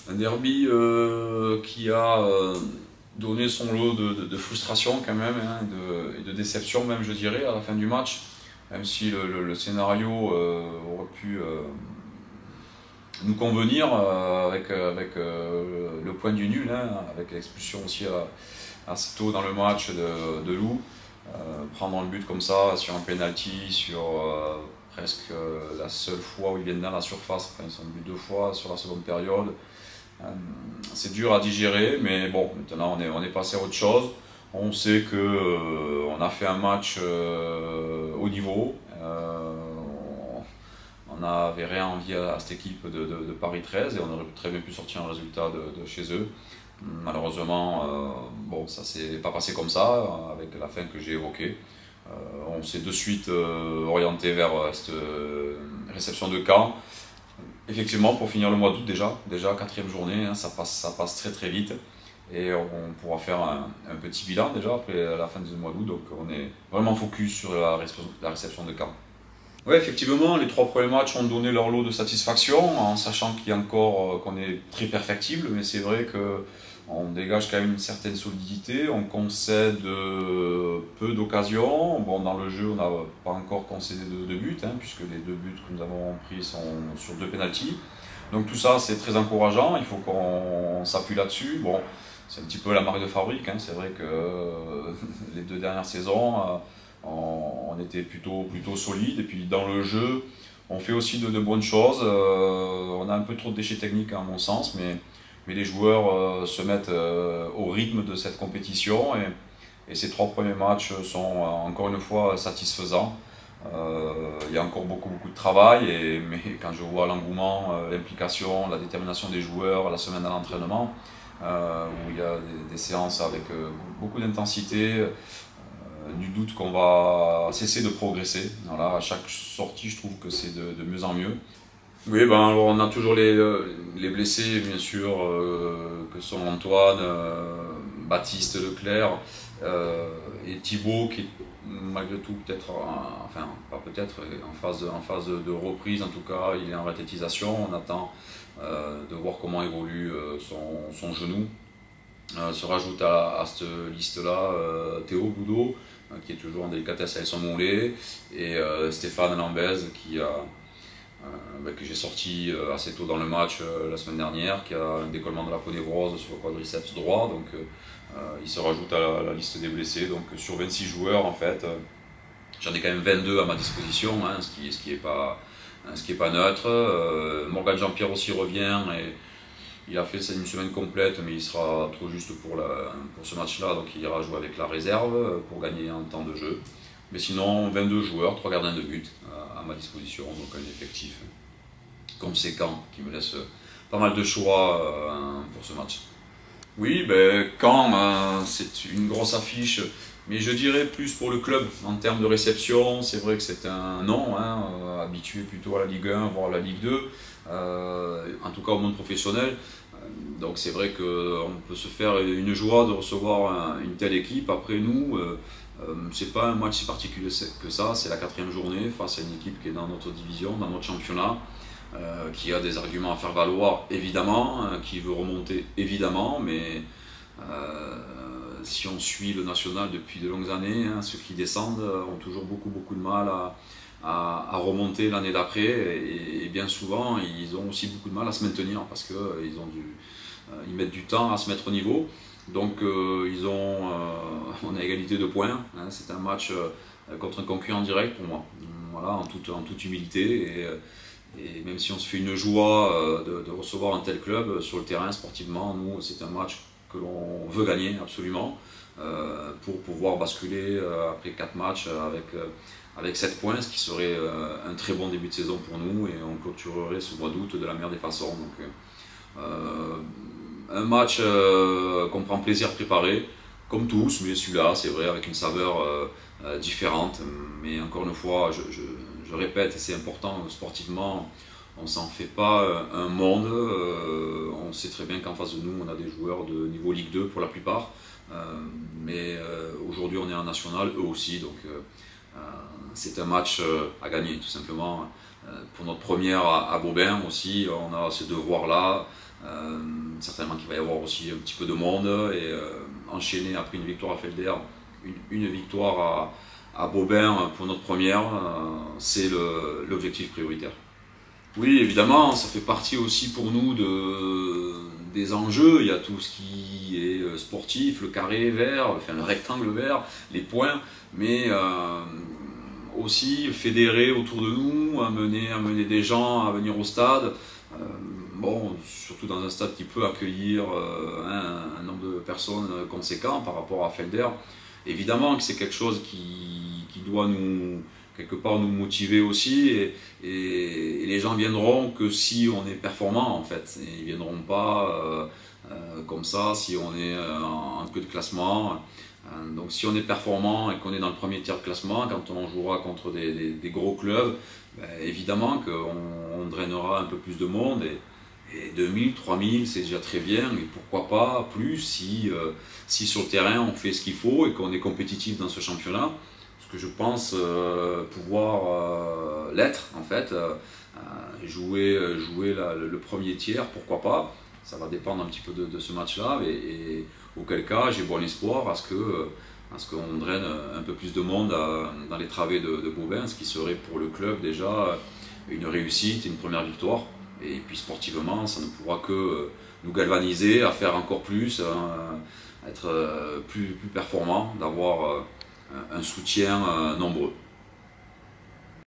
Un derby qui a donné son lot de frustration quand même, hein, et de déception même, je dirais, à la fin du match. Même si le scénario aurait pu nous convenir avec le point du nul, hein, avec l'expulsion aussi assez tôt dans le match de Lou. Prendre un but comme ça sur un penalty, sur presque la seule fois où ils viennent dans la surface, enfin ils sont but 2 fois sur la seconde période. C'est dur à digérer, mais bon, maintenant on est passé à autre chose. On sait qu'on a fait un match haut niveau. On n'avait rien envie à cette équipe de Paris 13 et on aurait très bien pu sortir un résultat de chez eux. Malheureusement, bon, ça s'est pas passé comme ça, avec la fin que j'ai évoquée. On s'est de suite orienté vers cette réception de Caen. Effectivement, pour finir le mois d'août déjà 4e journée, hein, ça passe très très vite. Et on pourra faire un petit bilan déjà après la fin du mois d'août. Donc on est vraiment focus sur la réception de Caen. Oui, effectivement, les 3 premiers matchs ont donné leur lot de satisfaction, en sachant qu'il y a encore qu'on est très perfectible, mais c'est vrai qu'on dégage quand même une certaine solidité, on concède peu d'occasions. Bon, dans le jeu, on n'a pas encore concédé de buts, hein, puisque les 2 buts que nous avons pris sont sur 2 pénaltys. Donc tout ça, c'est très encourageant, il faut qu'on s'appuie là-dessus. Bon, c'est un petit peu la marque de fabrique, hein. C'est vrai que les 2 dernières saisons, on était plutôt solide, et puis dans le jeu, on fait aussi de bonnes choses. On a un peu trop de déchets techniques à mon sens, mais les joueurs se mettent au rythme de cette compétition, et ces 3 premiers matchs sont encore une fois satisfaisants. Il y a encore beaucoup de travail, mais quand je vois l'engouement, l'implication, la détermination des joueurs, la semaine à l'entraînement, où il y a des séances avec beaucoup d'intensité, nul doute qu'on va cesser de progresser. Voilà, à chaque sortie, je trouve que c'est de mieux en mieux. Oui, ben, alors on a toujours les blessés, bien sûr, que sont Antoine, Baptiste Leclerc et Thibaut, qui est malgré tout peut-être, enfin pas peut-être, en phase de reprise. En tout cas, il est en rététisation. On attend de voir comment évolue son genou. Se rajoute à cette liste-là Théo Boudot, qui est toujours en délicatesse avec son mollet, et Stéphane Lambez, que j'ai sorti assez tôt dans le match la semaine dernière, qui a un décollement de la ponévrose sur le quadriceps droit. Donc il se rajoute à la liste des blessés. Donc sur 26 joueurs, en fait, j'en ai quand même 22 à ma disposition, hein, ce qui est pas neutre. Morgan Jean-Pierre aussi revient, et il a fait une semaine complète, mais il sera trop juste pour ce match-là, donc il ira jouer avec la réserve pour gagner en temps de jeu. Mais sinon, 22 joueurs, 3 gardiens de but à ma disposition, donc un effectif conséquent qui me laisse pas mal de choix pour ce match. Oui, ben, Caen, c'est une grosse affiche, mais je dirais plus pour le club en termes de réception. C'est vrai que c'est un nom, hein, habitué plutôt à la Ligue 1, voire à la Ligue 2, en tout cas au monde professionnel. Donc c'est vrai qu'on peut se faire une joie de recevoir une telle équipe. Après nous, c'est pas un match si particulier que ça, c'est la 4e journée face à une équipe qui est dans notre division, dans notre championnat, qui a des arguments à faire valoir évidemment, qui veut remonter évidemment, mais si on suit le national depuis de longues années, hein, ceux qui descendent ont toujours beaucoup de mal à remonter l'année d'après, et bien souvent ils ont aussi beaucoup de mal à se maintenir parce qu'ils mettent du temps à se mettre au niveau. Donc on a égalité de points, hein. C'est un match contre un concurrent direct pour moi, voilà, en toute humilité, et même si on se fait une joie de recevoir un tel club sur le terrain sportivement, nous c'est un match que l'on veut gagner absolument, pour pouvoir basculer après 4 matchs avec 7 points, ce qui serait un très bon début de saison pour nous, et on clôturerait ce mois d'août de la meilleure des façons. Donc, un match qu'on prend plaisir à préparer, comme tous, mais celui-là, c'est vrai, avec une saveur différente. Mais encore une fois, je répète, et c'est important sportivement, on ne s'en fait pas un monde. On sait très bien qu'en face de nous, on a des joueurs de niveau Ligue 2 pour la plupart. Mais aujourd'hui, on est en national, eux aussi. Donc c'est un match à gagner, tout simplement. pour notre première à Beaubien aussi, on a ce devoir-là. Certainement qu'il va y avoir aussi un petit peu de monde et enchaîner après une victoire à Felder, une victoire à Beaubien pour notre première, c'est l'objectif prioritaire. Oui, évidemment, ça fait partie aussi pour nous des enjeux. Il y a tout ce qui est sportif, le carré vert, enfin le rectangle vert, les points, mais aussi fédérer autour de nous, amener des gens à venir au stade. Bon, surtout dans un stade qui peut accueillir un nombre de personnes conséquent par rapport à Felder. Évidemment que c'est quelque chose qui doit quelque part nous motiver aussi et les gens viendront que si on est performant en fait. Et ils ne viendront pas comme ça si on est en queue de classement. Donc si on est performant et qu'on est dans le premier tiers de classement, quand on jouera contre des gros clubs, ben, évidemment qu'on drainera un peu plus de monde et 2000, 3000 c'est déjà très bien, mais pourquoi pas plus si sur le terrain on fait ce qu'il faut et qu'on est compétitif dans ce championnat, ce que je pense pouvoir l'être en fait, jouer le premier tiers, pourquoi pas, ça va dépendre un petit peu de ce match-là, et auquel cas j'ai bon espoir à ce qu'on draine un peu plus de monde dans les travées de Beaubien, ce qui serait pour le club déjà une réussite, une première victoire. Et puis sportivement, ça ne pourra que nous galvaniser à faire encore plus, être plus performant, d'avoir un soutien nombreux.